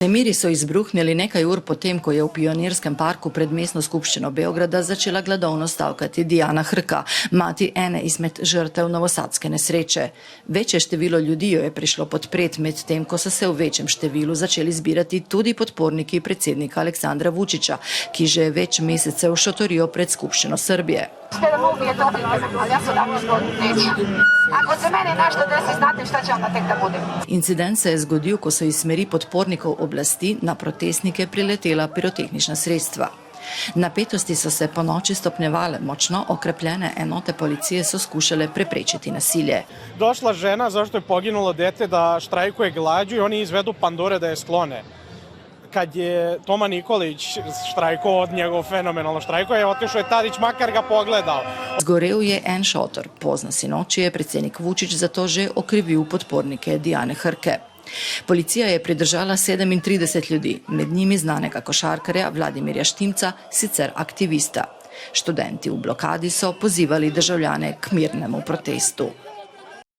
Nemiri so izbruhnili nekaj ur potem, ko je v Pionirskem parku pred mestno skupščino Beograda začela gladovno stavkati Dijana Hrka, mati ene izmed žrtev novosadske nesreče. Večje število ljudi jo je prišlo podpret, medtem ko so se v večjem številu začeli zbirati tudi podporniki predsednika Aleksandra Vučića, ki že več mesecev šotorijo pred skupščino Srbije. Ako se meni nešto desi, znate šta će onda tek da bude. Incident se je zgodil, ko so iz smeri podpornikov oblasti na protestnike priletela pirotehnična sredstva. Napetosti so se po noči stopnjevale, močno okrepljene enote policije so skušale preprečiti nasilje. Došla žena, zašto je poginulo dete, da štrajkuje glađu i oni izvedu pandure da je sklone. Kad je Toma Nikolić štrajkao, od njegov fenomenalno štrajkao, je otišao je Tadić, makar ga pogledao. Zgorel je en šotor. Pozno sinoči je predsednik Vučić zato že okrivil podpornike Dijane Hrke. Policija je pridržala 37 ljudi, med njimi znanega košarkarja Vladimirja Štimca, sicer aktivista. Študenti v blokadi so pozivali državljane k mirnemu protestu.